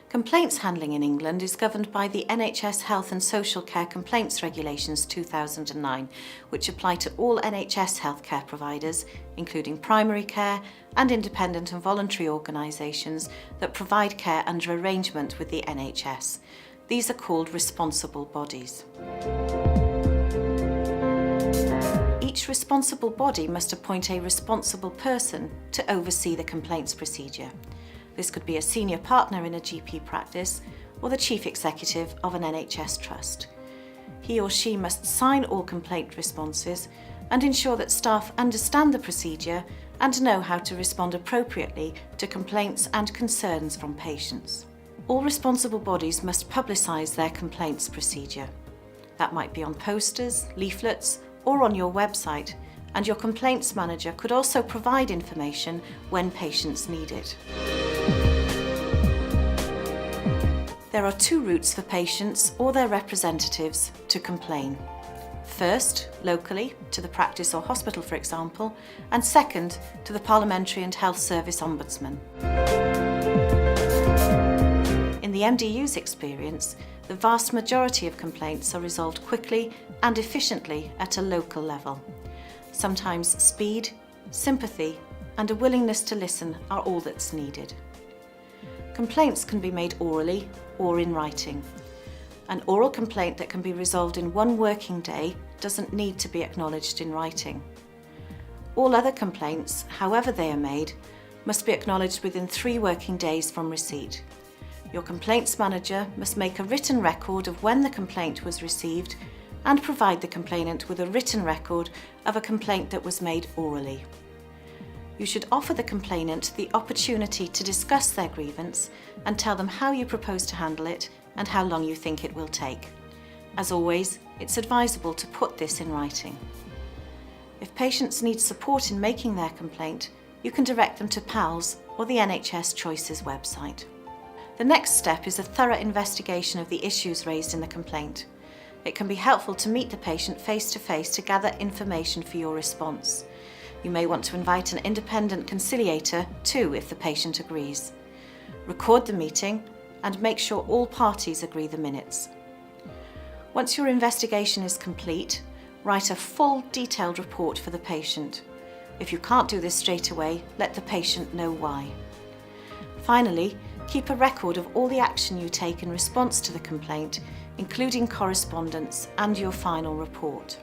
Complaints handling in England is governed by the NHS Health and Social Care Complaints Regulations 2009, which apply to all NHS healthcare providers, including primary care and independent and voluntary organisations that provide care under arrangement with the NHS. These are called responsible bodies. Each responsible body must appoint a responsible person to oversee the complaints procedure. This could be a senior partner in a GP practice or the chief executive of an NHS trust. He or she must sign all complaint responses and ensure that staff understand the procedure and know how to respond appropriately to complaints and concerns from patients. All responsible bodies must publicise their complaints procedure. That might be on posters, leaflets, or on your website, and your complaints manager could also provide information when patients need it. There are two routes for patients or their representatives to complain. First, locally, to the practice or hospital, for example, and second, to the Parliamentary and Health Service Ombudsman. In the MDU's experience, the vast majority of complaints are resolved quickly and efficiently at a local level. Sometimes speed, sympathy, and a willingness to listen are all that's needed. Complaints can be made orally or in writing. An oral complaint that can be resolved in one working day doesn't need to be acknowledged in writing. All other complaints, however they are made, must be acknowledged within 3 working days from receipt. Your complaints manager must make a written record of when the complaint was received and provide the complainant with a written record of a complaint that was made orally. You should offer the complainant the opportunity to discuss their grievance and tell them how you propose to handle it and how long you think it will take. As always, it's advisable to put this in writing. If patients need support in making their complaint, you can direct them to PALS or the NHS Choices website. The next step is a thorough investigation of the issues raised in the complaint. It can be helpful to meet the patient face-to-face to gather information for your response. You may want to invite an independent conciliator too if the patient agrees. Record the meeting and make sure all parties agree the minutes. Once your investigation is complete, write a full detailed report for the patient. If you can't do this straight away, let the patient know why. Finally, keep a record of all the action you take in response to the complaint, including correspondence and your final report.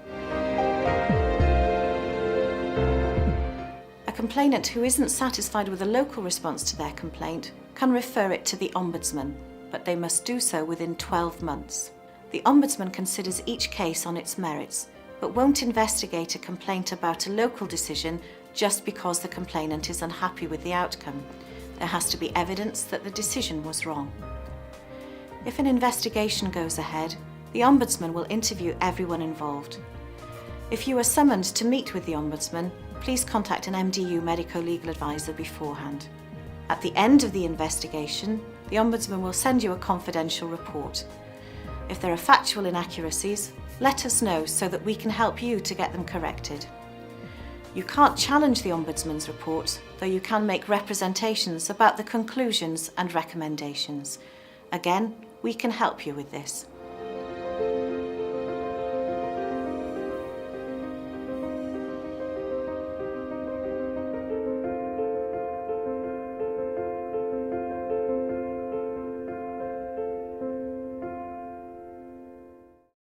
A complainant who isn't satisfied with a local response to their complaint can refer it to the Ombudsman, but they must do so within 12 months. The Ombudsman considers each case on its merits, but won't investigate a complaint about a local decision just because the complainant is unhappy with the outcome. There has to be evidence that the decision was wrong. If an investigation goes ahead, the Ombudsman will interview everyone involved. If you are summoned to meet with the Ombudsman, please contact an MDU medico-legal advisor beforehand. At the end of the investigation, the Ombudsman will send you a confidential report. If there are factual inaccuracies, let us know so that we can help you to get them corrected. You can't challenge the Ombudsman's report, though you can make representations about the conclusions and recommendations. Again, we can help you with this.